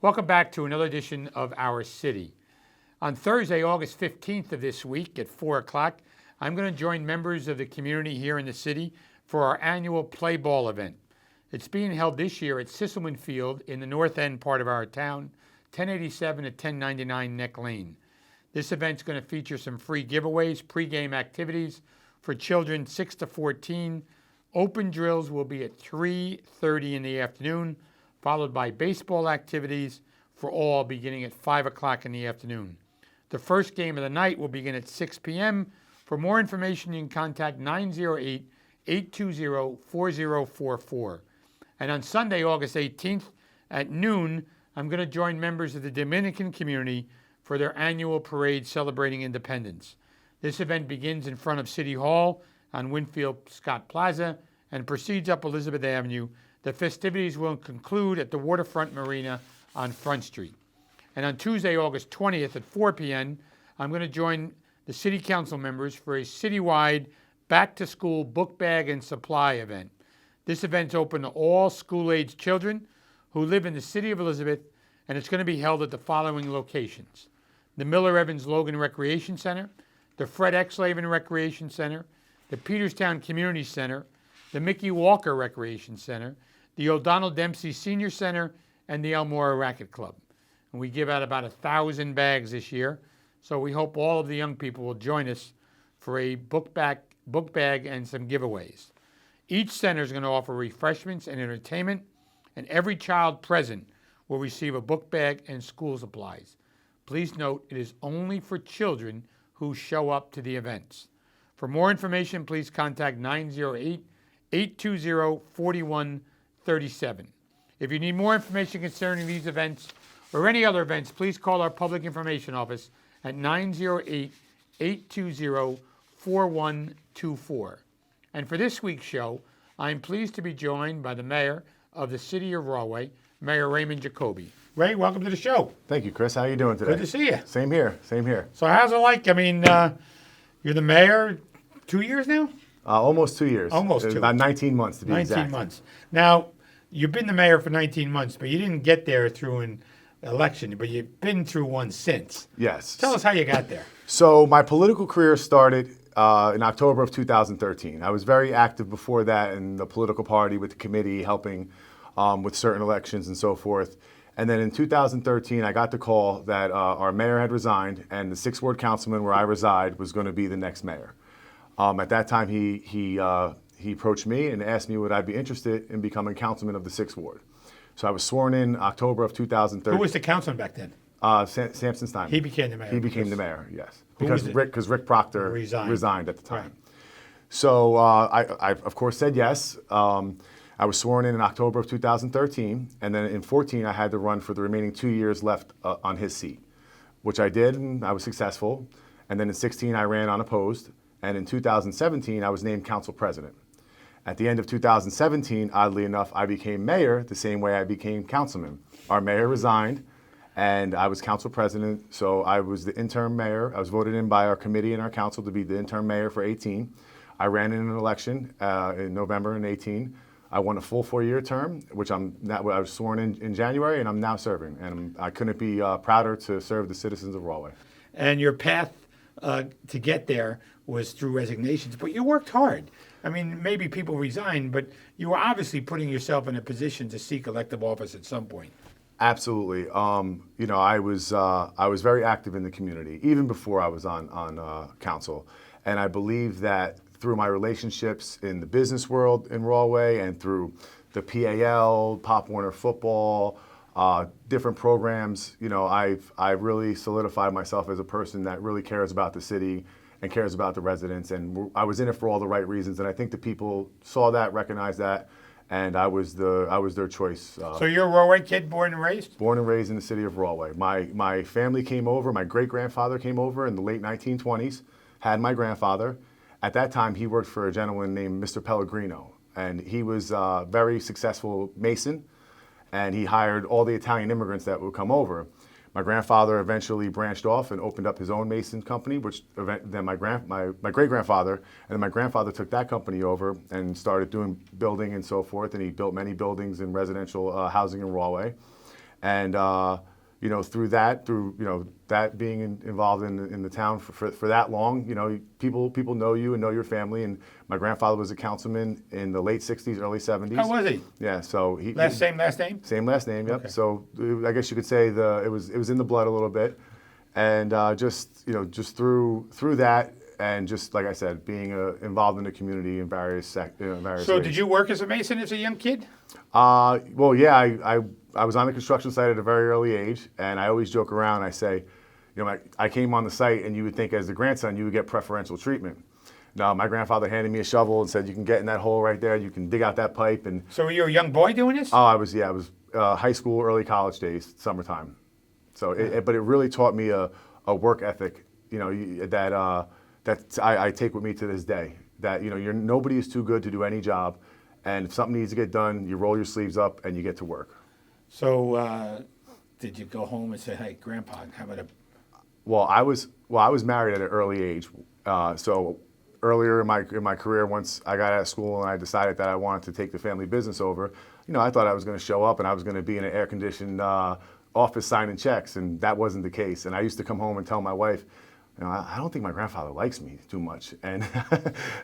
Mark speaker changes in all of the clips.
Speaker 1: Welcome back to another edition of Our City. On Thursday, August 15th of this week at 4 o'clock, I'm going to join members of the community here in the city for our annual Play Ball event. It's being held this year at Sisselman Field in the north end part of our town, 1087 to 1099 Neck Lane. This event's going to feature some free giveaways, pregame activities for children 6 to 14. Open drills will be at 3:30 in the afternoon, followed by baseball activities for all beginning at 5 o'clock in the afternoon. The first game of the night will begin at 6 p.m. For more information, you can contact 908-820-4044. And on Sunday, August 18th at noon, I'm going to join members of the Dominican community for their annual parade celebrating independence. This event begins in front of City Hall on Winfield Scott Plaza and proceeds up Elizabeth Avenue. The festivities will conclude at the Waterfront Marina on Front Street. And on Tuesday, August 20th at 4 p.m., I'm going to join the City Council members for a citywide back-to-school book bag and supply event. This event's open to all school-aged children who live in the City of Elizabeth, and it's going to be held at the following locations: the Miller Evans Logan Recreation Center, the Fred X. Lavin Recreation Center, the Peterstown Community Center, the Mickey Walker Recreation Center, the O'Donnell Dempsey Senior Center, and the Elmore Racket Club. And we give out about 1,000 bags this year, so we hope all of the young people will join us for a book bag and some giveaways. Each center is going to offer refreshments and entertainment, and every child present will receive a book bag and school supplies. Please note, it is only for children who show up to the events. For more information, please contact 908-820-4137. If you need more information concerning these events or any other events, please call our Public Information Office at 908-820-4124. And for this week's show, I am pleased to be joined by the mayor of the city of Rahway, Mayor Raymond Giacobbe. Ray, welcome to the show.
Speaker 2: Thank you, Chris. How are you doing today?
Speaker 1: Good to see you.
Speaker 2: Same here. Same here.
Speaker 1: So how's it like? I mean, you're the mayor 2 years now?
Speaker 2: Almost 2 years.
Speaker 1: Almost two.
Speaker 2: About 19 months to be
Speaker 1: 19
Speaker 2: exact.
Speaker 1: months. Now, you've been the mayor for 19 months, but you didn't get there through an election, but you've been through one since.
Speaker 2: Yes.
Speaker 1: Tell us how you got there.
Speaker 2: So my political career started in October of 2013. I was very active before that in the political party with the committee, helping with certain elections and so forth. And then in 2013, I got the call that our mayor had resigned and the 6th Ward councilman where I reside was going to be the next mayor. At that time, he approached me and asked me would I be interested in becoming councilman of the 6th Ward. So I was sworn in October of 2013.
Speaker 1: Who was the councilman back then?
Speaker 2: Samson Steinman.
Speaker 1: He became the mayor.
Speaker 2: He became the mayor, yes.
Speaker 1: Who
Speaker 2: Because
Speaker 1: was it?
Speaker 2: Rick Proctor
Speaker 1: Resigned.
Speaker 2: at the time.
Speaker 1: Right.
Speaker 2: So I, of course, said yes. I was sworn in October of 2013, and then in 14, I had to run for the remaining 2 years left on his seat, which I did, and I was successful. And then in 16, I ran unopposed, and in 2017, I was named council president. At the end of 2017, oddly enough, I became mayor the same way I became councilman. Our mayor resigned, and I was council president, so I was the interim mayor. I was voted in by our committee and our council to be the interim mayor for 18. I ran in an election in November in 18. I won a full 4-year term, which I was sworn in January, and I'm now serving. And I couldn't be prouder to serve the citizens of Rahway.
Speaker 1: And your path to get there was through resignations, but you worked hard. I mean, maybe people resigned, but you were obviously putting yourself in a position to seek elective office at some point.
Speaker 2: Absolutely. You know, I was very active in the community, even before I was on council. And I believe that through my relationships in the business world in Rahway and through the PAL, Pop Warner Football, different programs, you know, I've really solidified myself as a person that really cares about the city and cares about the residents. And I was in it for all the right reasons. And I think the people saw that, recognized that, and I was their choice.
Speaker 1: So you're a Rahway kid, born and raised?
Speaker 2: Born and raised in the city of Rahway. My family came over, my great-grandfather came over in the late 1920s, had my grandfather. At that time, he worked for a gentleman named Mr. Pellegrino, and he was a very successful mason, and he hired all the Italian immigrants that would come over. My grandfather eventually branched off and opened up his own mason company, which then my great-grandfather, and then my grandfather took that company over and started doing building and so forth, and he built many buildings and residential housing in Rahway. And through that, that being involved in the town for that long, people know you and know your family. And my grandfather was a councilman in the late '60s, early '70s.
Speaker 1: How was he?
Speaker 2: Yeah, so
Speaker 1: Same last name?
Speaker 2: same last name. Yep.
Speaker 1: Okay.
Speaker 2: So I guess you could say it was in the blood a little bit, and just through that. And just like I said, being involved in the community in various ways.
Speaker 1: So did you work as a mason as a young kid?
Speaker 2: Well, yeah, I was on the construction site at a very early age, and I always joke around. I say, I came on the site, and you would think as the grandson you would get preferential treatment. No, my grandfather handed me a shovel and said, "You can get in that hole right there. You can dig out that pipe." And
Speaker 1: So were you a young boy doing this?
Speaker 2: oh, I was high school, early college days, summertime. So, but it really taught me a work ethic, that I take with me to this day. That nobody is too good to do any job, and if something needs to get done, you roll your sleeves up and you get to work.
Speaker 1: So did you go home and say, "Hey, Grandpa, how about a..."
Speaker 2: Well, I was married at an early age. So earlier in my career, once I got out of school and I decided that I wanted to take the family business over, I thought I was going to show up and I was going to be in an air-conditioned office signing checks, and that wasn't the case. And I used to come home and tell my wife, I don't think my grandfather likes me too much. And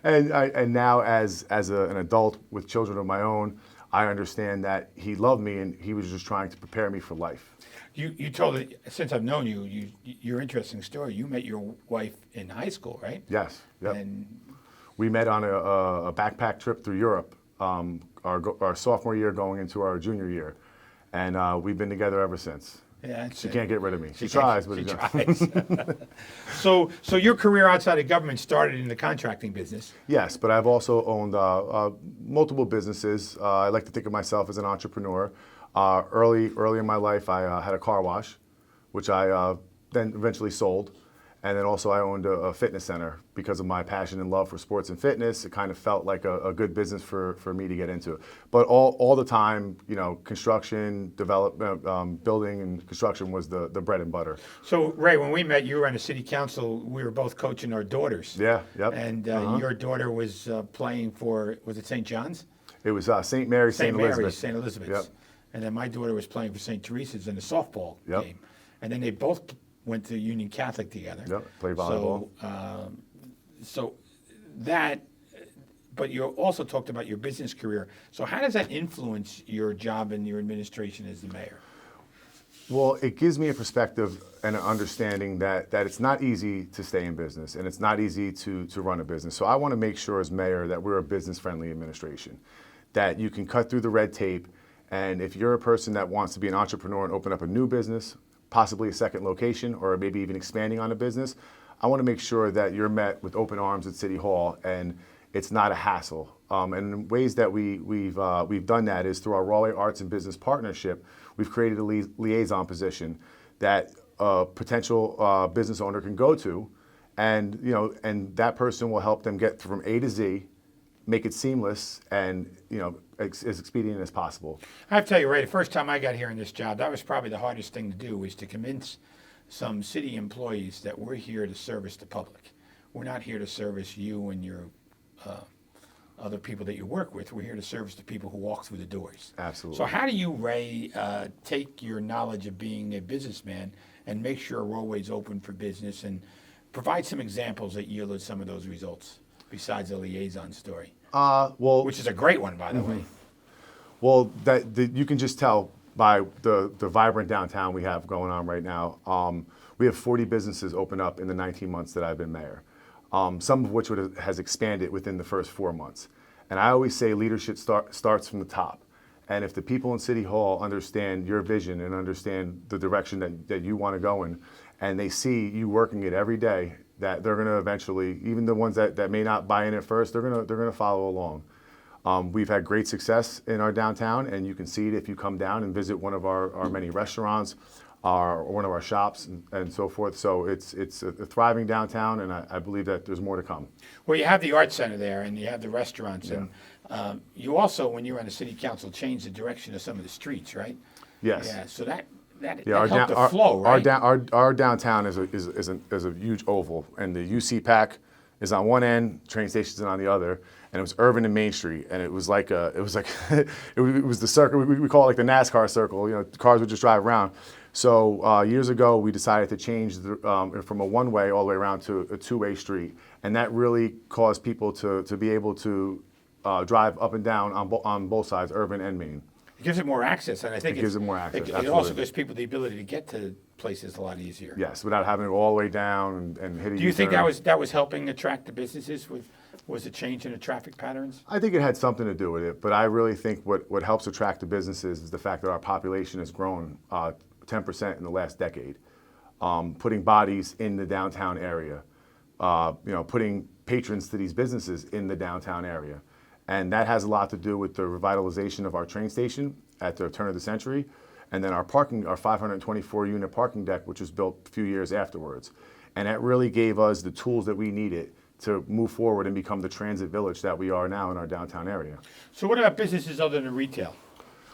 Speaker 2: and now as an adult with children of my own, I understand that he loved me and he was just trying to prepare me for life.
Speaker 1: You told it, since I've known you, your interesting story. You met your wife in high school, right?
Speaker 2: Yes. Yep.
Speaker 1: And
Speaker 2: We met on a backpack trip through Europe, our sophomore year going into our junior year. And we've been together ever since.
Speaker 1: yeah,
Speaker 2: She can't get rid of me. She tries, but
Speaker 1: she tries. So your career outside of government started in the contracting business.
Speaker 2: Yes, but I've also owned multiple businesses. I like to think of myself as an entrepreneur. Early in my life, I had a car wash, which I then eventually sold. And then also I owned a fitness center because of my passion and love for sports and fitness. It kind of felt like a good business for me to get into. But all the time, construction, development, building and construction was the bread and butter.
Speaker 1: So Ray, when we met, you were on the city council. We were both coaching our daughters.
Speaker 2: Yeah, yep.
Speaker 1: And your daughter was playing for, was it St. John's?
Speaker 2: It was St. Mary's, St. Elizabeth.
Speaker 1: St. Elizabeth's.
Speaker 2: Yep.
Speaker 1: And then my daughter was playing for St. Teresa's in the softball
Speaker 2: Yep.
Speaker 1: game. And then they both went to Union Catholic together.
Speaker 2: Yep, played volleyball.
Speaker 1: So that, but you also talked about your business career. So how does that influence your job and your administration as the mayor?
Speaker 2: Well, it gives me a perspective and an understanding that it's not easy to stay in business and it's not easy to run a business. So I want to make sure as mayor that we're a business-friendly administration, that you can cut through the red tape. And if you're a person that wants to be an entrepreneur and open up a new business, possibly a second location, or maybe even expanding on a business, I want to make sure that you're met with open arms at City Hall and it's not a hassle. And ways that we've done that is through our Rahway Arts and Business Partnership. We've created a liaison position that a potential business owner can go to, and and that person will help them get from A to Z, make it seamless, and as expedient as possible.
Speaker 1: I have to tell you, Ray, the first time I got here in this job, that was probably the hardest thing to do, was to convince some city employees that we're here to service the public. We're not here to service you and your other people that you work with. We're here to service the people who walk through the doors.
Speaker 2: Absolutely.
Speaker 1: So how do you, Ray, take your knowledge of being a businessman and make sure Rahway's open for business and provide some examples that yielded some of those results besides the liaison story? Which is a great one, by the way.
Speaker 2: Well, you can just tell by the vibrant downtown we have going on right now. We have 40 businesses open up in the 19 months that I've been mayor, some of which has expanded within the first 4 months. And I always say leadership starts from the top. And if the people in City Hall understand your vision and understand the direction that you want to go in, and they see you working it every day, that they're going to eventually, even the ones that may not buy in at first, they're going to follow along. We've had great success in our downtown, and you can see it if you come down and visit one of our many restaurants, or one of our shops, and so forth. So it's a thriving downtown, and I believe that there's more to come.
Speaker 1: Well, you have the Arts Center there, and you have the restaurants, and you also, when you were on the city council, changed the direction of some of the streets, right?
Speaker 2: Yes.
Speaker 1: Yeah. So that
Speaker 2: our
Speaker 1: helped the flow, right?
Speaker 2: Our downtown is a huge oval, and the UC PAC is on one end, train stations on the other, and it was Irvin and Main Street, and it was like it was the circle. We call it like the NASCAR circle. You know, cars would just drive around. So years ago, we decided to change from a one-way all the way around to a two-way street, and that really caused people to be able to drive up and down on both sides, Irvin and Main.
Speaker 1: It gives it more access, and I think
Speaker 2: It gives it more access.
Speaker 1: It also gives people the ability to get to places a lot easier.
Speaker 2: Yes, without having to go all the way down and hitting.
Speaker 1: Do you think that was helping attract the businesses? Was a change in the traffic patterns?
Speaker 2: I think it had something to do with it, but I really think what helps attract the businesses is the fact that our population has grown 10% in the last decade, putting bodies in the downtown area, putting patrons to these businesses in the downtown area. And that has a lot to do with the revitalization of our train station at the turn of the century, and then our 524 unit parking deck, which was built a few years afterwards. And that really gave us the tools that we needed to move forward and become the transit village that we are now in our downtown area.
Speaker 1: So what about businesses other than retail?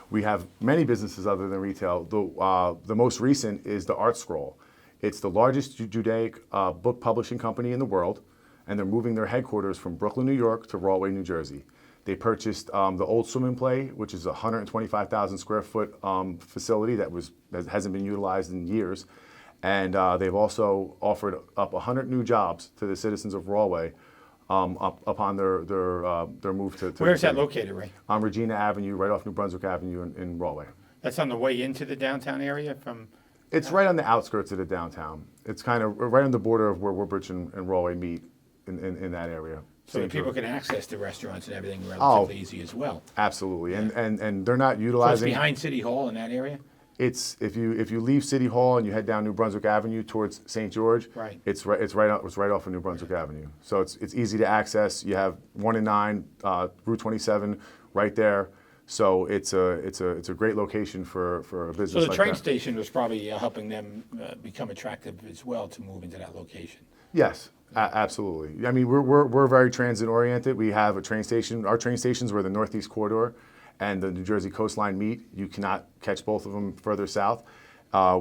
Speaker 2: We have many businesses other than retail. The most recent is the Art Scroll. It's the largest Judaic book publishing company in the world, and they're moving their headquarters from Brooklyn, New York to Rahway, New Jersey. They purchased the old swimming play, which is a 125,000 square foot facility that hasn't been utilized in years. And they've also offered up 100 new jobs to the citizens of Rahway upon their move to.
Speaker 1: Where's that located, Ray?
Speaker 2: On Regina Avenue, right off New Brunswick Avenue in Rahway.
Speaker 1: That's on the way into the downtown area from?
Speaker 2: It's right on the outskirts of the downtown. It's kind of right on the border of where Woodbridge and Rahway meet in that area.
Speaker 1: So that people can access the restaurants and everything relatively easy as well.
Speaker 2: Absolutely,
Speaker 1: Yeah.
Speaker 2: and they're not
Speaker 1: So
Speaker 2: utilizing.
Speaker 1: it's behind City Hall in that area?
Speaker 2: It's if you leave City Hall and you head down New Brunswick Avenue towards St. George,
Speaker 1: Right.
Speaker 2: It's right off of New Brunswick Avenue. So it's easy to access. You have 1 and 9, Route 27 right there. So it's a great location for a business.
Speaker 1: So the
Speaker 2: like
Speaker 1: train
Speaker 2: that.
Speaker 1: station was probably helping them become attractive as well to move into that location.
Speaker 2: Yes, absolutely. I mean, we're very transit oriented. We have a train station. Our train stations were the Northeast Corridor and the New Jersey coastline meet. You cannot catch both of them further south.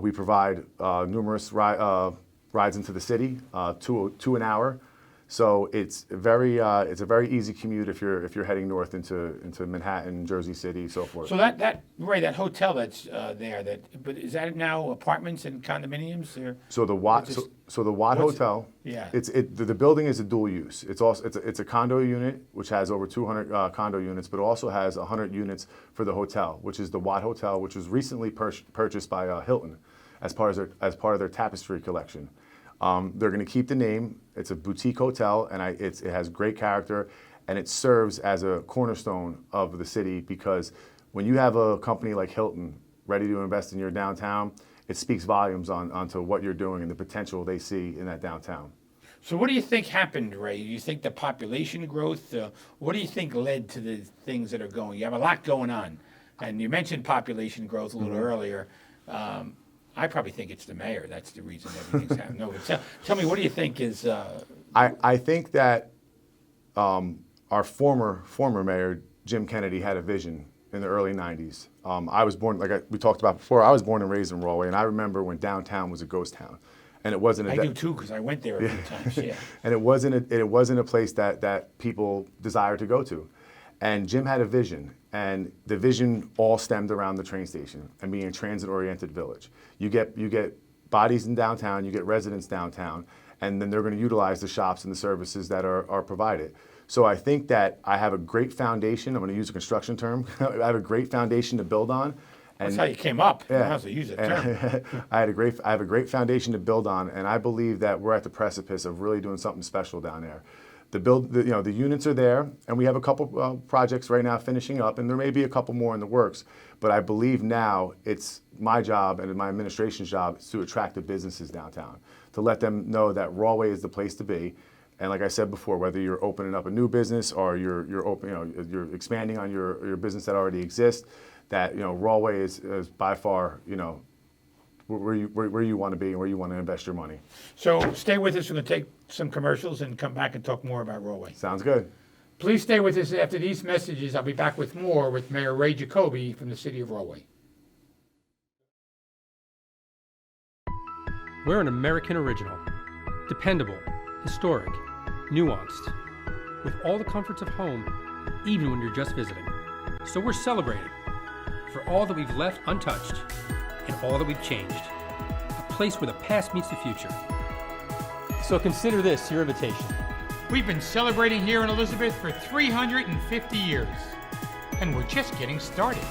Speaker 2: We provide numerous rides into the city, two an hour. So it's a very easy commute if you're heading north into Manhattan, Jersey City, so forth.
Speaker 1: So that hotel that's there, but is that now apartments and condominiums? Or
Speaker 2: So the Watt Hotel.
Speaker 1: Yeah.
Speaker 2: The building is a dual use. It's a condo unit which has over 200 condo units, but it also has 100 units for the hotel, which is the Watt Hotel, which was recently purchased by Hilton as part of their tapestry collection. They're going to keep the name. It's a boutique hotel, and it has great character, and it serves as a cornerstone of the city because when you have a company like Hilton ready to invest in your downtown, it speaks volumes onto what you're doing and the potential they see in that downtown.
Speaker 1: So what do you think happened, Ray? You think the population growth? What do you think led to the things that are going? You have a lot going on, and you mentioned population growth a little earlier. I probably think it's the mayor. That's the reason everything's happening. No, but tell me, what do you think is?
Speaker 2: I think that our former mayor, Jim Kennedy, had a vision in the early 90s. I was born, we talked about before, I was born and raised in Rahway, and I remember when downtown was a ghost town. And it wasn't
Speaker 1: I do too, because I went there a few times, yeah.
Speaker 2: And it wasn't a place that people desired to go to. And Jim had a vision, and the vision all stemmed around the train station and being a transit-oriented village. You get bodies in downtown, you get residents downtown, and then they're going to utilize the shops and the services that are provided. So I think that I have a great foundation. I'm going to use a construction term. I have a great foundation to build on.
Speaker 1: That's how you came up.
Speaker 2: Yeah.
Speaker 1: How to use a term.
Speaker 2: I have a great foundation to build on, and I believe that we're at the precipice of really doing something special down there. The units are there, and we have a couple projects right now finishing up, and there may be a couple more in the works. But I believe now it's my job and my administration's job is to attract the businesses downtown, to let them know that Rahway is the place to be. And like I said before, whether you're opening up a new business or you're expanding on your business that already exists, that Rahway is by far where you want to be and where you want to invest your money.
Speaker 1: So stay with us. We're going to take some commercials and come back and talk more about Rahway.
Speaker 2: Sounds good.
Speaker 1: Please stay with us after these messages. I'll be back with more with Mayor Ray Giacobbe from the city of Rahway.
Speaker 3: We're an American original. Dependable, historic, nuanced, with all the comforts of home, even when you're just visiting. So we're celebrating for all that we've left untouched and all that we've changed. A place where the past meets the future. So consider this your invitation.
Speaker 1: We've been celebrating here in Elizabeth for 350 years, and we're just getting started.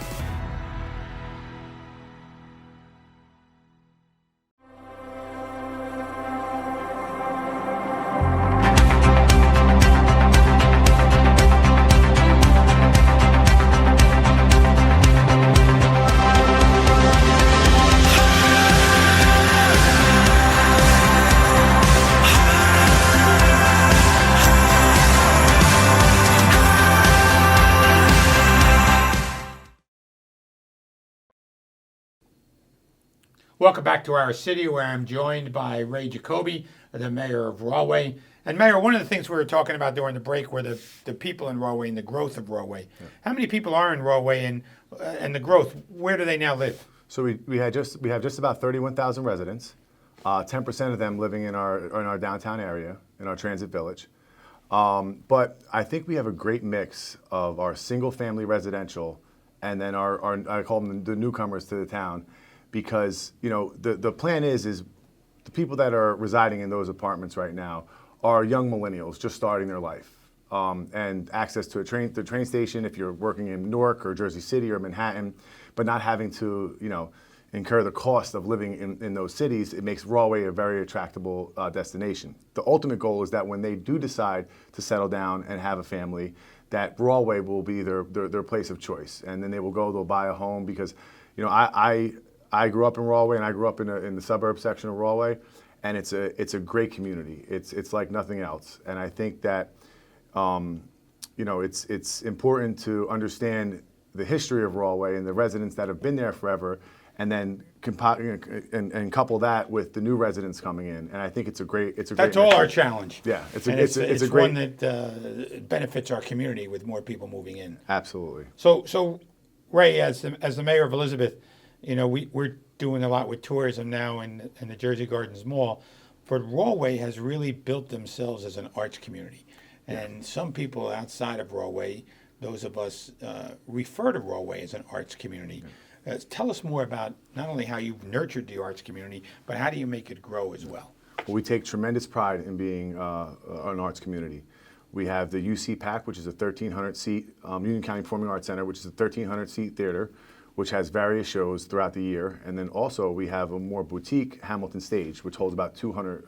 Speaker 1: Welcome back to our city, where I'm joined by Ray Giacobbe, the mayor of Rahway. And Mayor, one of the things we were talking about during the break were the people in Rahway and the growth of Rahway. Yeah. How many people are in Rahway and the growth? Where do they now live?
Speaker 2: So we have just about 31,000 residents. 10% of them living in our downtown area, in our transit village. But I think we have a great mix of our single-family residential and then our I call them the newcomers to the town. Because the plan is the people that are residing in those apartments right now are young millennials just starting their life, and access to the train station if you're working in Newark or Jersey City or Manhattan, but not having to incur the cost of living in those cities. It makes Rahway a very attractable destination. The ultimate goal is that when they do decide to settle down and have a family, that Rahway will be their place of choice, and then they'll buy a home because I grew up in Rahway, and I grew up in the suburb section of Rahway, and it's a great community. It's like nothing else, and I think that it's important to understand the history of Rahway and the residents that have been there forever, and then and couple that with the new residents coming in, and I think it's a great.
Speaker 1: That's all our challenge.
Speaker 2: Yeah, it's
Speaker 1: a
Speaker 2: great
Speaker 1: one that benefits our community with more people moving in.
Speaker 2: Absolutely.
Speaker 1: So Ray, as the mayor of Elizabeth, we're doing a lot with tourism now in the Jersey Gardens Mall, but Rahway has really built themselves as an arts community. And some people outside of Rahway, those of us, refer to Rahway as an arts community. Tell us more about not only how you've nurtured the arts community, but how do you make it grow as well?
Speaker 2: Well, we take tremendous pride in being an arts community. We have the UC PAC, which is a 1,300-seat Union County Performing Arts Center, which is a 1,300-seat theater, which has various shows throughout the year. And then also we have a more boutique Hamilton Stage, which holds about 200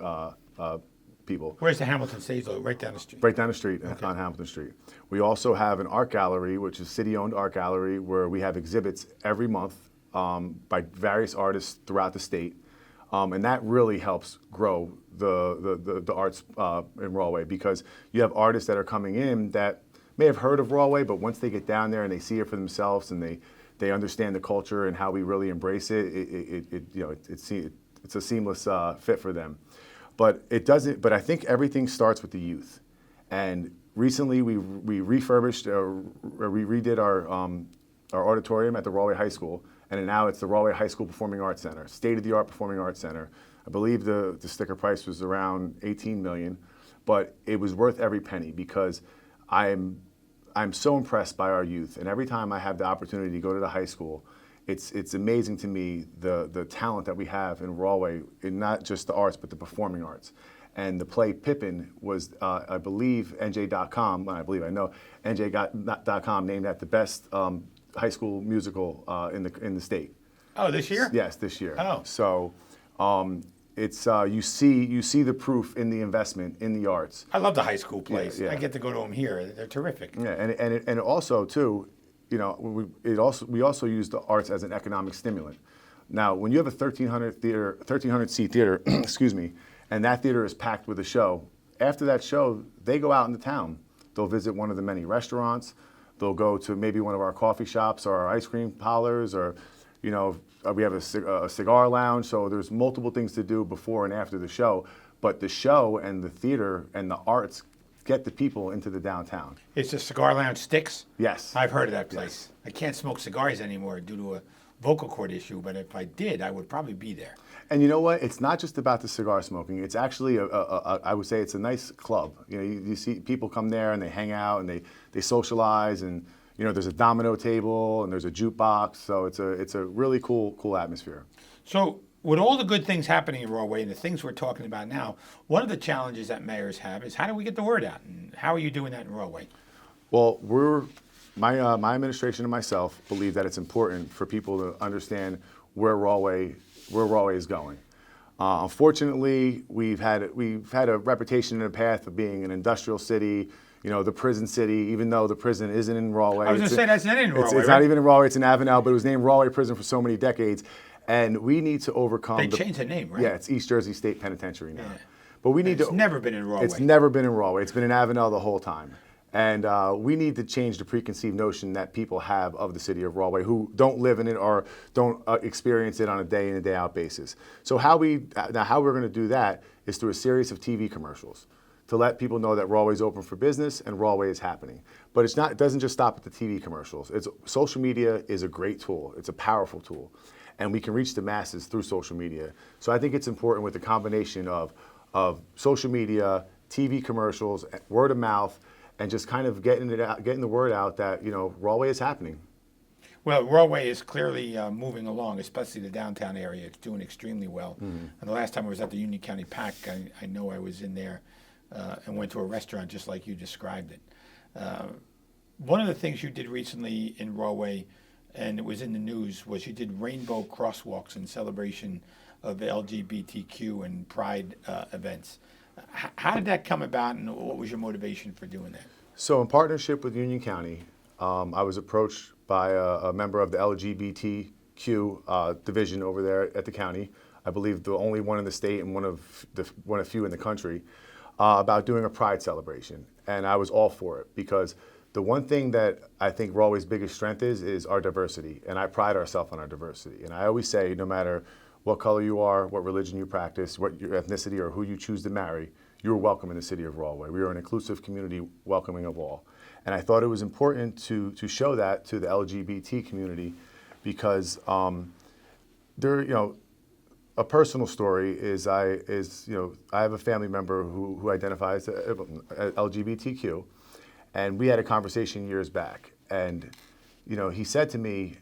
Speaker 2: people.
Speaker 1: Where's the Hamilton Stage? Right down the street?
Speaker 2: Right down the street, okay. On Hamilton Street. We also have an art gallery, which is city-owned art gallery, where we have exhibits every month by various artists throughout the state. And that really helps grow the arts in Rahway, because you have artists that are coming in that may have heard of Rahway, but once they get down there and they see it for themselves and they understand the culture and how we really embrace it. It's a seamless fit for them. But it doesn't. But I think everything starts with the youth. And recently we refurbished or we redid our auditorium at the Rahway High School, and now it's the Rahway High School Performing Arts Center, state-of-the-art Performing Arts Center. I believe the sticker price was around $18 million, but it was worth every penny because I'm so impressed by our youth, and every time I have the opportunity to go to the high school, it's amazing to me the talent that we have in Rahway, in not just the arts but the performing arts. And the play Pippin was, I believe, NJ.com. I know NJ.com named that the best high school musical in the state.
Speaker 1: Oh, this year?
Speaker 2: Yes, this year.
Speaker 1: Oh,
Speaker 2: so. It's you see the proof in the investment in the arts.
Speaker 1: I love the high school plays.
Speaker 2: Yeah.
Speaker 1: I get to go to them here. They're terrific.
Speaker 2: Yeah, and also too, we also use the arts as an economic stimulant. Now, when you have a 1,300 seat theater, excuse me, and that theater is packed with a show, after that show, they go out in the town. They'll visit one of the many restaurants. They'll go to maybe one of our coffee shops or our ice cream parlors, or we have a cigar lounge, so there's multiple things to do before and after the show. But the show and the theater and the arts get the people into the downtown.
Speaker 1: It's a cigar lounge, Sticks?
Speaker 2: Yes.
Speaker 1: I've heard of that place.
Speaker 2: Yes.
Speaker 1: I can't smoke cigars anymore due to a vocal cord issue, but if I did, I would probably be there.
Speaker 2: And you know what? It's not just about the cigar smoking. It's actually, I would say it's a nice club. You know, you see people come there and they hang out and they socialize, and you know, there's a domino table and there's a jukebox. So it's a really cool atmosphere.
Speaker 1: So with all the good things happening in Rahway and the things we're talking about now, one of the challenges that mayors have is how do we get the word out? And how are you doing that in Rahway?
Speaker 2: Well, my administration and myself believe that it's important for people to understand where Rahway is going. Unfortunately, we've had a reputation in the past of being an industrial city, you know, the prison city, even though the prison isn't in Rahway.
Speaker 1: I was going to say that's not in Rahway.
Speaker 2: It's not even in Rahway, it's in Avenel, but it was named Rahway Prison for so many decades. And we need to overcome.
Speaker 1: They changed the name, right?
Speaker 2: Yeah, it's East Jersey State Penitentiary now.
Speaker 1: Yeah.
Speaker 2: But we need
Speaker 1: It's never been in Rahway.
Speaker 2: It's never been in Rahway. It's been in Avenel the whole time. And we need to change the preconceived notion that people have of the city of Rahway who don't live in it or don't experience it on a day in and day out basis. So how we're going to do that is through a series of TV commercials to let people know that Rahway is open for business and Rahway is happening. But it doesn't just stop at the TV commercials. Social media is a great tool. It's a powerful tool. And we can reach the masses through social media. So I think it's important with the combination of social media, TV commercials, word of mouth, and just kind of getting the word out that, you know, Rahway is happening.
Speaker 1: Well, Rahway is clearly moving along, especially the downtown area. It's doing extremely well. And the last time I was at the Union County PAC, I know I was in there and went to a restaurant just like you described it. One of the things you did recently in Rahway, and it was in the news, was you did rainbow crosswalks in celebration of LGBTQ and Pride events. How did that come about, and what was your motivation for doing that?
Speaker 2: So in partnership with Union County, I was approached by a member of the LGBTQ division over there at the county, I believe the only one in the state and one of few in the country, about doing a Pride celebration. And I was all for it because the one thing that I think Rahway's biggest strength is our diversity, and I pride ourselves on our diversity. And I always say, no matter what color you are, what religion you practice, what your ethnicity or who you choose to marry, you're welcome in the city of Rahway. We are an inclusive community, welcoming of all. And I thought it was important to show that to the LGBT community because there, you know, a personal story is I have a family member who identifies as LGBTQ. And we had a conversation years back, and you know, he said to me,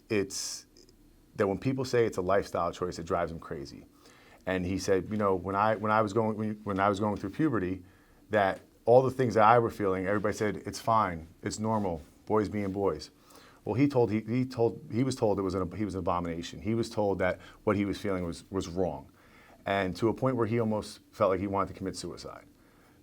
Speaker 2: it's that when people say it's a lifestyle choice, it drives them crazy. And he said, you know, when I was going through puberty, that all the things that I were feeling, everybody said it's fine, it's normal, boys being boys. Well, he was told he was an abomination. He was told that what he was feeling was wrong, and to a point where he almost felt like he wanted to commit suicide.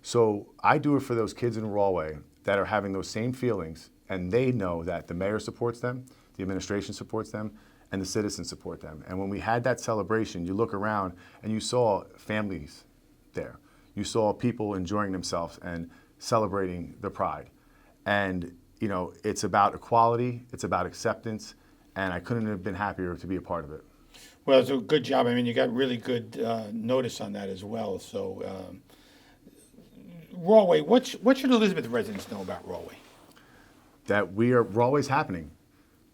Speaker 2: So I do it for those kids in Rahway that are having those same feelings, and they know that the mayor supports them, the administration supports them, and the citizens support them. And when we had that celebration, you look around and you saw families there. You saw people enjoying themselves and celebrating the Pride. And you know, it's about equality, it's about acceptance, and I couldn't have been happier to be a part of it.
Speaker 1: Well, it's a good job. I mean, you got really good notice on that as well. So. Rahway, what should Elizabeth residents know about Rahway?
Speaker 2: That Rahway's happening.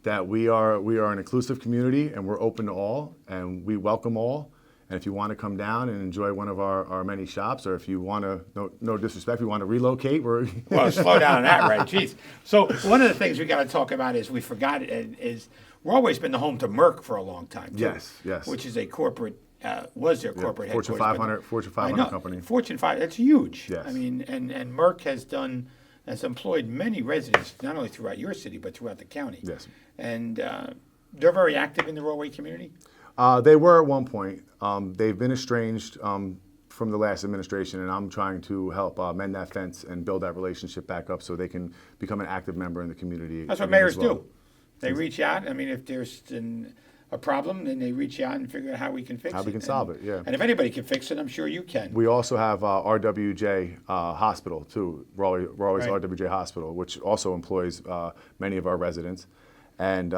Speaker 2: That we are an inclusive community, and we're open to all, and we welcome all. And if you want to come down and enjoy one of our many shops, or if you want to, no disrespect, if you want to relocate,
Speaker 1: Well, slow down on that, right? Jeez. So one of the things we got to talk about is we forgot is Rahway's been the home to Merck for a long time. Too,
Speaker 2: yes.
Speaker 1: Which is a corporate. Was their corporate
Speaker 2: Fortune
Speaker 1: headquarters.
Speaker 2: 500 company.
Speaker 1: Fortune 5, that's huge.
Speaker 2: Yes.
Speaker 1: I mean, and Merck has employed many residents, not only throughout your city, but throughout the county.
Speaker 2: Yes.
Speaker 1: And they're very active in the Rahway community?
Speaker 2: They were at one point. They've been estranged from the last administration, and I'm trying to help mend that fence and build that relationship back up so they can become an active member in the community.
Speaker 1: That's what mayors do. They reach out. I mean, if there's a problem, then they reach out and figure out how we can fix it.
Speaker 2: How we can solve it, yeah.
Speaker 1: And if anybody can fix it, I'm sure you can.
Speaker 2: We also have RWJ Hospital, too, Rahway's
Speaker 1: Right.
Speaker 2: RWJ Hospital, which also employs many of our residents. And,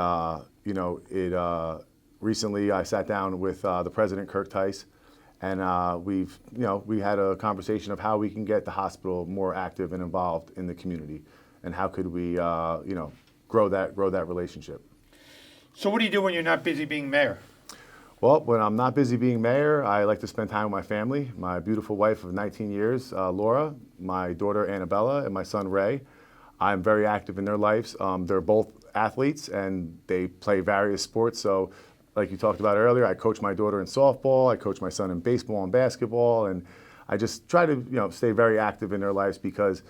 Speaker 2: you know, recently I sat down with the president, Kirk Tice, and we had a conversation of how we can get the hospital more active and involved in the community, and how could we, grow that relationship.
Speaker 1: So what do you do when you're not busy being mayor?
Speaker 2: Well, when I'm not busy being mayor, I like to spend time with my family, my beautiful wife of 19 years, Laura, my daughter Annabella, and my son Ray. I'm very active in their lives. They're both athletes and they play various sports. So like you talked about earlier, I coach my daughter in softball, I coach my son in baseball and basketball, and I just try to stay very active in their lives because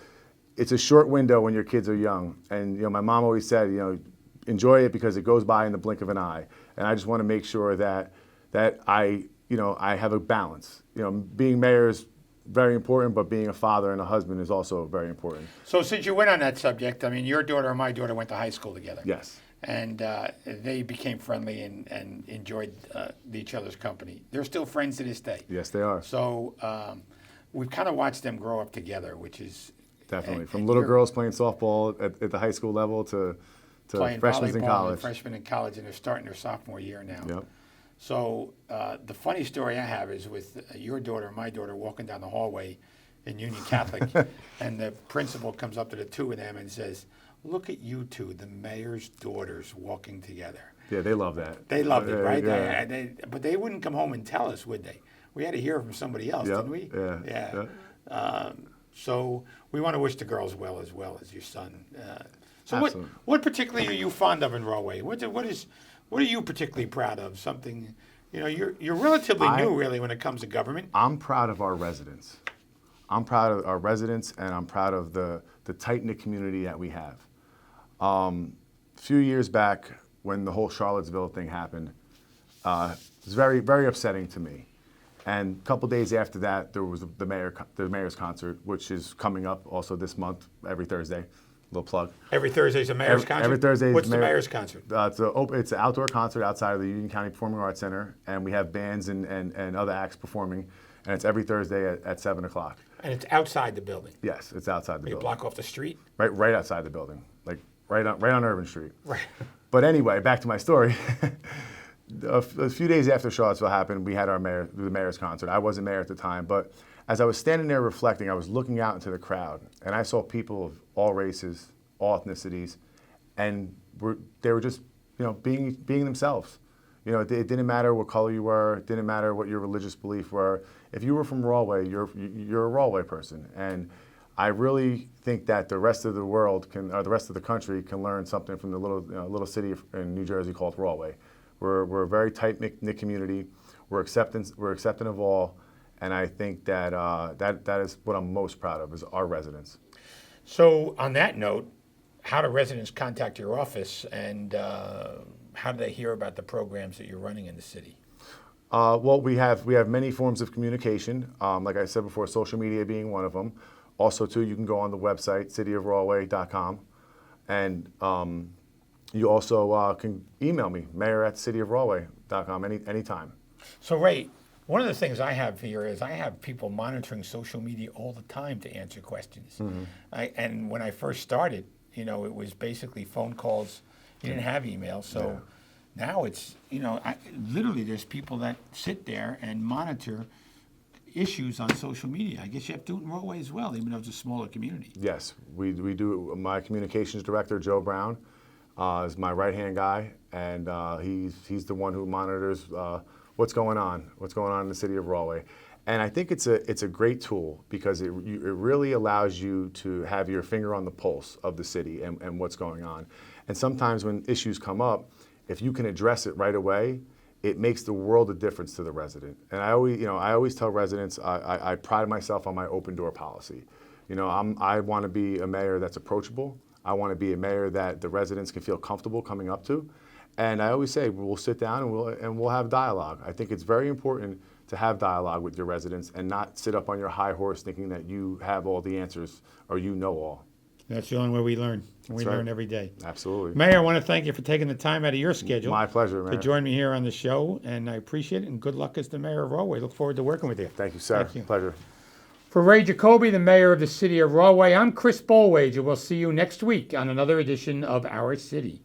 Speaker 2: it's a short window when your kids are young. And my mom always said, enjoy it because it goes by in the blink of an eye. And I just want to make sure that I have a balance. Being mayor is very important, but being a father and a husband is also very important.
Speaker 1: So since you went on that subject, I mean, your daughter and my daughter went to high school together.
Speaker 2: Yes.
Speaker 1: And they became friendly and enjoyed each other's company. They're still friends to this day.
Speaker 2: Yes, they are.
Speaker 1: So we've kind of watched them grow up together, which is...
Speaker 2: Definitely. From little girls playing softball at the high school level to freshmen in college.
Speaker 1: Freshmen in college, and they're starting their sophomore year now.
Speaker 2: Yep.
Speaker 1: So the funny story I have is with your daughter and my daughter walking down the hallway in Union Catholic, and the principal comes up to the two of them and says, "Look at you two, the mayor's daughters walking together."
Speaker 2: Yeah, they love that.
Speaker 1: They loved it, right?
Speaker 2: Yeah.
Speaker 1: But they wouldn't come home and tell us, would they? We had to hear from somebody else,
Speaker 2: Yep.
Speaker 1: didn't we?
Speaker 2: Yeah.
Speaker 1: So we want to wish the girls well as your son. So
Speaker 2: Absolutely.
Speaker 1: what particularly are you fond of in Rahway? What are you particularly proud of? Something, you're relatively new really when it comes to government.
Speaker 2: I'm proud of our residents. I'm proud of our residents, and I'm proud of the tight-knit community that we have. A few years back, when the whole Charlottesville thing happened, it was very, very upsetting to me. And a couple days after that, there was the mayor's concert, which is coming up also this month, every Thursday. Little plug.
Speaker 1: Every Thursday's a mayor's concert?
Speaker 2: Every Thursday.
Speaker 1: What's the mayor's concert?
Speaker 2: It's an outdoor concert outside of the Union County Performing Arts Center, and we have bands and other acts performing, and it's every Thursday at 7 o'clock.
Speaker 1: And it's outside the building?
Speaker 2: Yes, it's outside the building.
Speaker 1: You block off the street?
Speaker 2: Right outside the building, like right on Irvin Street.
Speaker 1: Right.
Speaker 2: But anyway, back to my story. A few days after Charlottesville happened, we had the mayor's concert. I wasn't mayor at the time, but as I was standing there reflecting, I was looking out into the crowd, and I saw people of all races, all ethnicities, and they were just, being themselves. It didn't matter what color you were. It didn't matter what your religious belief were. If you were from Rahway, you're a Rahway person, and I really think that the rest of the world the rest of the country can learn something from the little city in New Jersey called Rahway. We're a very tight-knit community. We're accepting of all, and I think that that is what I'm most proud of is our residents.
Speaker 1: So on that note, how do residents contact your office, and how do they hear about the programs that you're running in the city?
Speaker 2: Well, we have many forms of communication. Like I said before, social media being one of them. Also, too, you can go on the website, cityofrahway.com, and you also can email me, mayor@cityofrahway.com, anytime.
Speaker 1: So, Ray, one of the things I have here is I have people monitoring social media all the time to answer questions.
Speaker 2: Mm-hmm.
Speaker 1: And when I first started, it was basically phone calls. You didn't have email, so now it's, literally there's people that sit there and monitor issues on social media. I guess you have to do it in Rahway as well, even though it's a smaller community.
Speaker 2: Yes, we do. My communications director, Joe Brown, is my right-hand guy, and he's the one who monitors what's going on in the city of Rahway. And I think it's a great tool because it really allows you to have your finger on the pulse of the city and what's going on. And sometimes when issues come up, if you can address it right away, it makes the world of difference to the resident. And I always tell residents I pride myself on my open door policy. I want to be a mayor that's approachable. I want to be a mayor that the residents can feel comfortable coming up to. And I always say we'll sit down and we'll have dialogue. I think it's very important to have dialogue with your residents and not sit up on your high horse thinking that you have all the answers or you know all.
Speaker 1: That's the only way we learn. We
Speaker 2: right.
Speaker 1: learn every day.
Speaker 2: Absolutely.
Speaker 1: Mayor, I want to thank you for taking the time out of your schedule.
Speaker 2: My pleasure, Mayor.
Speaker 1: To join me here on the show, and I appreciate it, and good luck as the mayor of Rahway. Look forward to working with you.
Speaker 2: Thank you, sir.
Speaker 1: Thank you.
Speaker 2: Pleasure.
Speaker 1: For Ray Giacobbe, the mayor of the city of Rahway, I'm Chris Bolwage, and we'll see you next week on another edition of Our City.